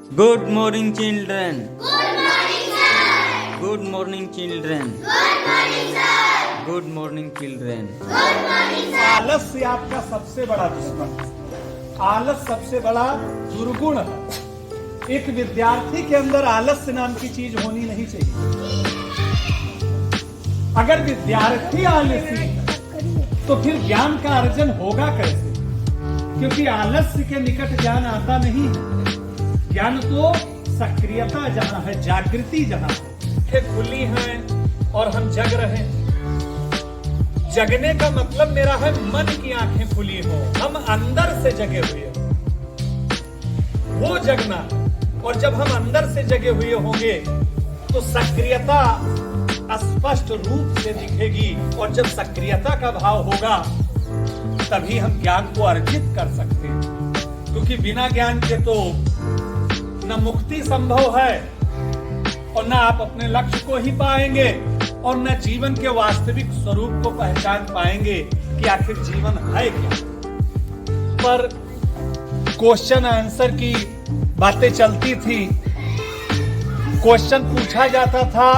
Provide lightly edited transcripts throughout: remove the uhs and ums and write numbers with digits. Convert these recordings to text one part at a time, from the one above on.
Good morning, children. Good morning, sir. Good morning, children. Good morning, sir. Good morning, children. Good morning, sir. आलस्य आपका सबसे बड़ा दुश्मन है। आलस सबसे बड़ा दुर्गुण है। एक विद्यार्थी के अंदर आलस्य नाम की चीज होनी नहीं चाहिए। अगर विद्यार्थी आलसी है तो फिर ज्ञान का अर्जन होगा कैसे? क्योंकि आलस्य के निकट ज्ञान आता नहीं है। ज्ञान तो सक्रियता जहां है, जागृति जहां है, खुली हैं और हम जग रहे हैं। जगने का मतलब मेरा है मन की आंखें खुली हो, हम अंदर से जगे हुए हो, वो जगना। और जब हम अंदर से जगे हुए होंगे तो सक्रियता स्पष्ट रूप से दिखेगी, और जब सक्रियता का भाव होगा तभी हम ज्ञान को अर्जित कर सकते हैं। क्योंकि बिना ज्ञान के तो न मुक्ति संभव है, और न आप अपने लक्ष्य को ही पाएंगे, और न जीवन के वास्तविक स्वरूप को पहचान पाएंगे कि आखिर जीवन है क्या। पर क्वेश्चन आंसर की बातें चलती थी। क्वेश्चन पूछा जाता था,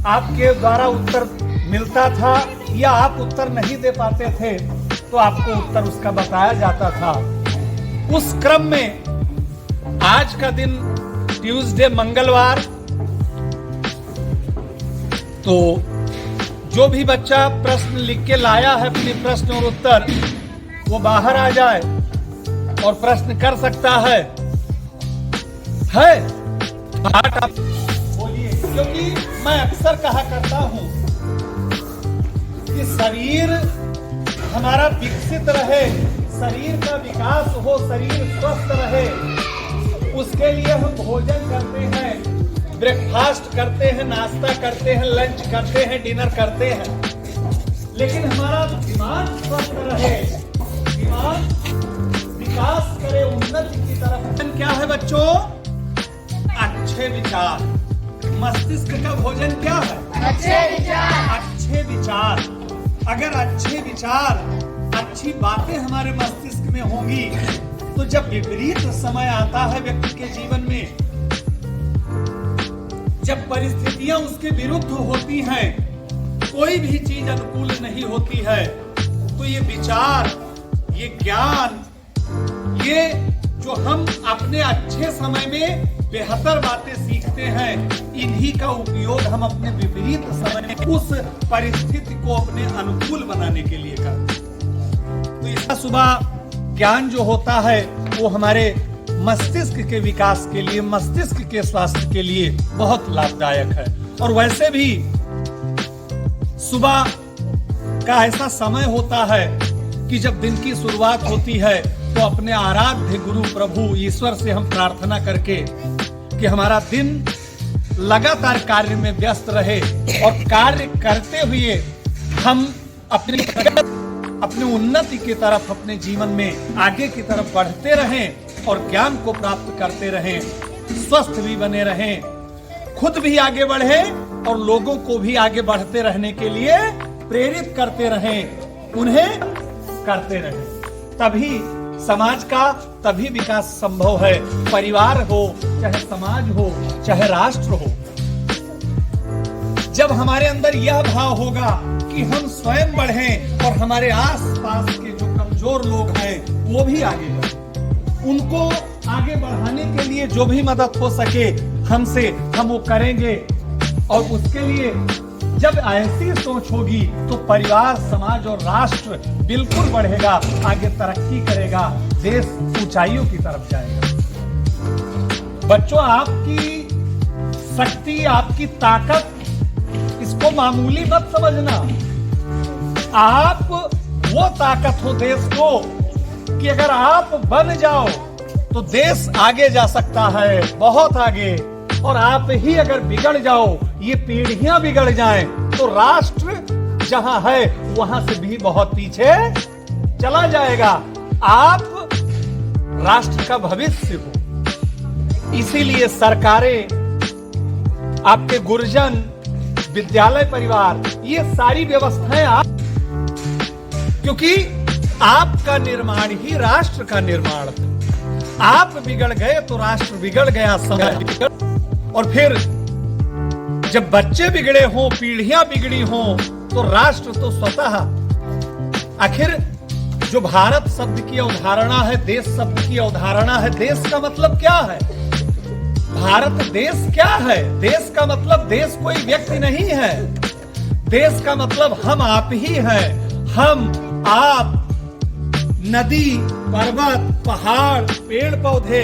आपके द्वारा उत्तर मिलता था, या आप उत्तर नहीं दे पाते थे तो आपको उत्तर उसका बताया जाता था। उस क्रम में आज का दिन ट्यूसडे, मंगलवार, तो जो भी बच्चा प्रश्न लिख के लाया है अपने प्रश्न और उत्तर, वो बाहर आ जाए और प्रश्न कर सकता है। बात आप बोलिए, क्योंकि मैं अक्सर कहा करता हूं कि शरीर हमारा विकसित रहे, शरीर का विकास हो, शरीर स्वस्थ रहे, उसके लिए हम भोजन करते हैं, ब्रेकफास्ट करते हैं, नाश्ता करते हैं, लंच करते हैं, डिनर करते हैं। लेकिन हमारा दिमाग स्वस्थ रहे, दिमाग विकास करे, उन्नति की तरफ। क्या है बच्चों? अच्छे विचार। मस्तिष्क का भोजन क्या है? अच्छे विचार। अच्छे विचार। अगर अच्छे विचार, अच्छी बातें हमारे मस्तिष्क में होंगी तो जब विपरीत समय आता है व्यक्ति के जीवन में, जब परिस्थितियां उसके विरुद्ध होती हैं, कोई भी चीज अनुकूल नहीं होती है, तो ये विचार, ये ज्ञान, ये जो हम अपने अच्छे समय में बेहतर बातें सीखते हैं, इन्हीं का उपयोग हम अपने विपरीत समय में उस परिस्थिति को अपने अनुकूल बनाने के लिए करते हैं। तो इसका सुबह ज्ञान जो होता है वो हमारे मस्तिष्क के विकास के लिए, मस्तिष्क के स्वास्थ्य के लिए बहुत लाभदायक है। और वैसे भी सुबह का ऐसा समय होता है कि जब दिन की शुरुआत होती है तो अपने आराध्य गुरु प्रभु ईश्वर से हम प्रार्थना करके कि हमारा दिन लगातार कार्य में व्यस्त रहे, और कार्य करते हुए हम अपनी उन्नति की तरफ, अपने जीवन में आगे की तरफ बढ़ते रहें और ज्ञान को प्राप्त करते रहें, स्वस्थ भी बने रहें, खुद भी आगे बढ़ें और लोगों को भी आगे बढ़ते रहने के लिए प्रेरित करते रहें, उन्हें करते रहें। तभी समाज का तभी विकास संभव है। परिवार हो, चाहे समाज हो, चाहे राष्ट्र हो। जब हमारे अंदर यह भाव होगा कि हम स्वयं बढ़ें और हमारे आसपास के जो कमजोर लोग हैं वो भी आगे बढ़ें, उनको आगे बढ़ाने के लिए जो भी मदद हो सके हमसे, हम वो करेंगे। और उसके लिए जब ऐसी सोच होगी तो परिवार, समाज और राष्ट्र बिल्कुल बढ़ेगा, आगे तरक्की करेगा, देश ऊंचाइयों की तरफ जाएगा। बच्चों, आपकी शक्ति, आपकी ताकत, इसको मामूली मत समझना। आप वो ताकत हो देश को कि अगर आप बन जाओ तो देश आगे जा सकता है, बहुत आगे। और आप ही अगर बिगड़ जाओ, ये पीढ़ियां बिगड़ जाएं, तो राष्ट्र जहां है वहां से भी बहुत पीछे चला जाएगा। आप राष्ट्र का भविष्य हो। इसीलिए सरकारें, आपके गुरुजन, विद्यालय, परिवार, ये सारी व्यवस्थाएं आप, क्योंकि आपका निर्माण ही राष्ट्र का निर्माण है। आप बिगड़ गए तो राष्ट्र बिगड़ गया, समय बिगड़। और फिर जब बच्चे बिगड़े हों, पीढ़ियां बिगड़ी हों, तो राष्ट्र तो स्वतः, आखिर जो भारत शब्द की अवधारणा है, देश शब्द की अवधारणा है, देश का मतलब क्या है? भारत देश क्या है? देश का मतलब देश कोई व्यक्ति नहीं है। देश का मतलब हम आप ही हैं। हम, आप, नदी, पर्वत, पहाड़, पेड़ पौधे,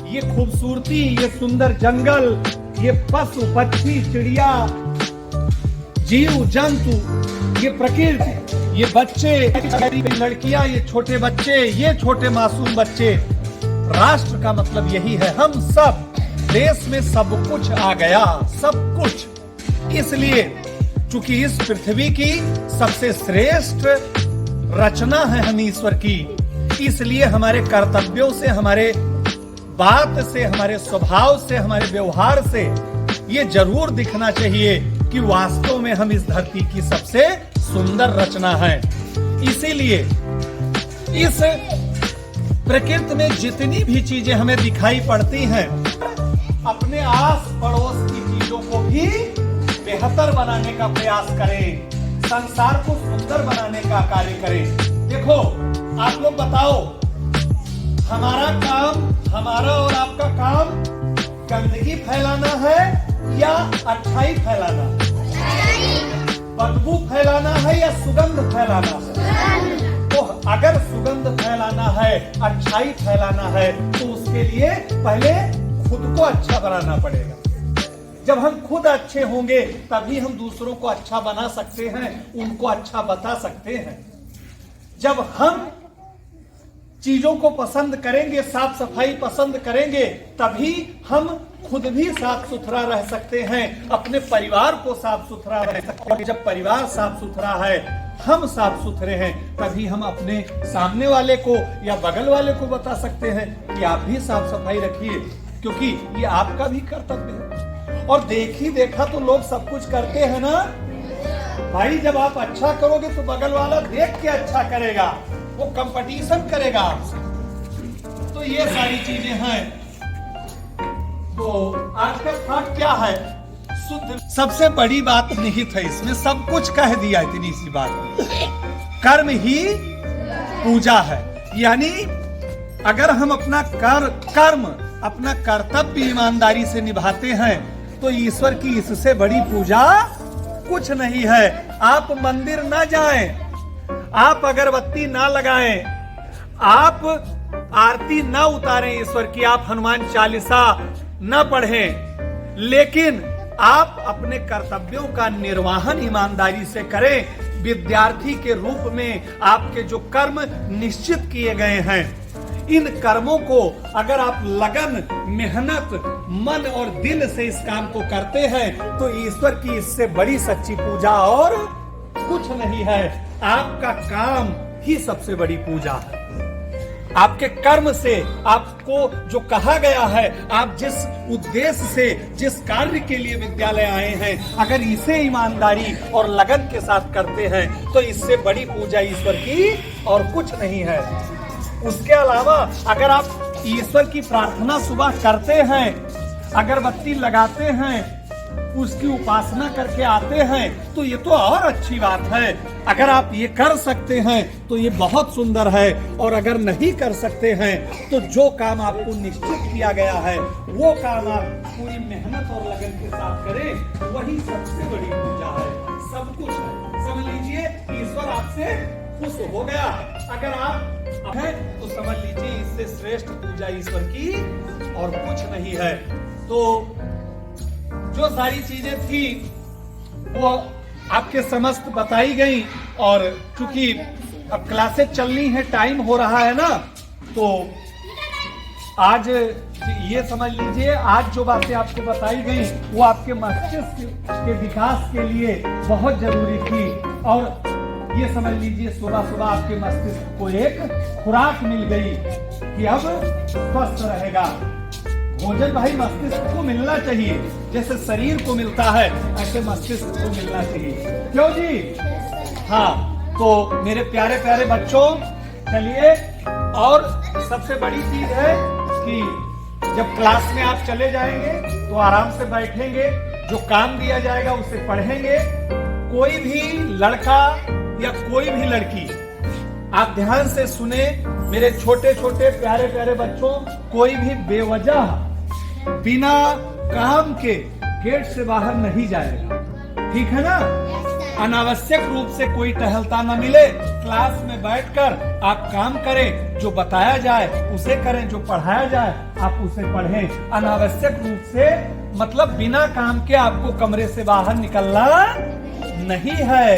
ये खूबसूरती, ये सुंदर जंगल, ये पशु पक्षी, चिड़िया, जीव जंतु, ये प्रकृति, ये बच्चे, लड़कियां, ये छोटे बच्चे, ये छोटे मासूम बच्चे। राष्ट्र का मतलब यही है, हम सब। देश में सब कुछ आ गया, सब कुछ। इसलिए चूंकि इस पृथ्वी की सबसे श्रेष्ठ रचना है हम ईश्वर की, इसलिए हमारे कर्तव्यों से, हमारे बात से, हमारे स्वभाव से, हमारे व्यवहार से ये जरूर दिखना चाहिए कि वास्तव में हम इस धरती की सबसे सुंदर रचना है। इसीलिए इस प्रकृति में जितनी भी चीजें हमें दिखाई पड़ती हैं, अपने आस पड़ोस की चीजों को भी बेहतर बनाने का प्रयास करें, संसार को सुंदर बनाने का कार्य करें। देखो, आप लोग बताओ, हमारा काम, हमारा और आपका काम गंदगी फैलाना है या अच्छाई फैलाना? बदबू फैलाना है या सुगंध फैलाना है? तो अगर सुगंध फैलाना है, अच्छाई फैलाना है, तो उसके लिए पहले खुद को अच्छा बनाना पड़ेगा। जब हम खुद अच्छे होंगे तभी हम दूसरों को अच्छा बना सकते हैं, उनको अच्छा बता सकते हैं। जब हम चीजों को पसंद करेंगे, साफ सफाई पसंद करेंगे, तभी हम खुद भी साफ सुथरा रह सकते हैं, अपने परिवार को साफ सुथरा रह सकते हैं। जब परिवार साफ सुथरा है, हम साफ सुथरे हैं, तभी हम अपने सामने वाले को या बगल वाले को बता सकते हैं कि आप भी साफ सफाई रखिए, क्योंकि ये आपका भी कर्तव्य है। और देखी देखा तो लोग सब कुछ करते हैं ना भाई। जब आप अच्छा करोगे तो बगल वाला देख के अच्छा करेगा, वो कंपटीशन करेगा आपसे। तो ये सारी चीजें हैं। तो आज का पाठ क्या है? शुद्ध। सबसे बड़ी बात निहित है इसमें, सब कुछ कह दिया इतनी सी बात। कर्म ही पूजा है, यानी अगर हम अपना कर्म, अपना कर्तव्य ईमानदारी से निभाते हैं तो ईश्वर की इससे बड़ी पूजा कुछ नहीं है। आप मंदिर ना जाएं, आप अगरबत्ती ना लगाएं, आप आरती ना उतारें ईश्वर की, आप हनुमान चालीसा ना पढ़ें, लेकिन आप अपने कर्तव्यों का निर्वहन ईमानदारी से करें। विद्यार्थी के रूप में आपके जो कर्म निश्चित किए गए हैं, इन कर्मों को अगर आप लगन, मेहनत, मन और दिल से इस काम को करते हैं तो ईश्वर की इससे बड़ी सच्ची पूजा और कुछ नहीं है। आपका काम ही सबसे बड़ी पूजा है। आपके कर्म से आपको जो कहा गया है, आप जिस उद्देश्य से, जिस कार्य के लिए विद्यालय आए हैं, अगर इसे ईमानदारी और लगन के साथ करते हैं तो इससे बड़ी पूजा ईश्वर की और कुछ नहीं है। उसके अलावा अगर आप ईश्वर की प्रार्थना सुबह करते हैं, अगरबत्ती लगाते हैं, उसकी उपासना करके आते हैं, तो ये तो और अच्छी बात है। अगर आप ये कर सकते हैं तो ये बहुत सुंदर है, और अगर नहीं कर सकते हैं तो जो काम आपको निश्चित किया गया है वो काम आप पूरी मेहनत और लगन के साथ करें, वही सबसे बड़ी पूजा है। सब कुछ है, समझ लीजिए ईश्वर आपसे खुश हो गया। अगर आप है तो समझ लीजिए इससे श्रेष्ठ पूजा ईश्वर की और कुछ नहीं है। तो जो सारी चीजें थी वो आपके समस्त बताई गई, और चूंकि अब क्लासेस चलनी है, टाइम हो रहा है ना, तो आज ये समझ लीजिए आज जो बातें आपको बताई गई वो आपके मस्तिष्क के विकास के लिए बहुत जरूरी थी। और ये समझ लीजिए सुबह सुबह आपके मस्तिष्क को एक खुराक मिल गई कि अब स्वस्थ रहेगा। भोजन भाई मस्तिष्क को मिलना चाहिए, जैसे शरीर को मिलता है ऐसे मस्तिष्क को मिलना चाहिए, क्यों जी? हाँ, तो मेरे प्यारे प्यारे बच्चों, चलिए, और सबसे बड़ी चीज है कि जब क्लास में आप चले जाएंगे तो आराम से बैठेंगे, जो काम दिया जाएगा उसे पढ़ेंगे। कोई भी लड़का या कोई भी लड़की, आप ध्यान से सुने मेरे छोटे छोटे प्यारे प्यारे बच्चों, कोई भी बेवजह बिना काम के गेट से बाहर नहीं जाएगा, ठीक है ना। अनावश्यक रूप से कोई टहलता न मिले। क्लास में बैठकर आप काम करें, जो बताया जाए उसे करें, जो पढ़ाया जाए आप उसे पढ़ें। अनावश्यक रूप से मतलब बिना काम के आपको कमरे से बाहर निकलना नहीं है।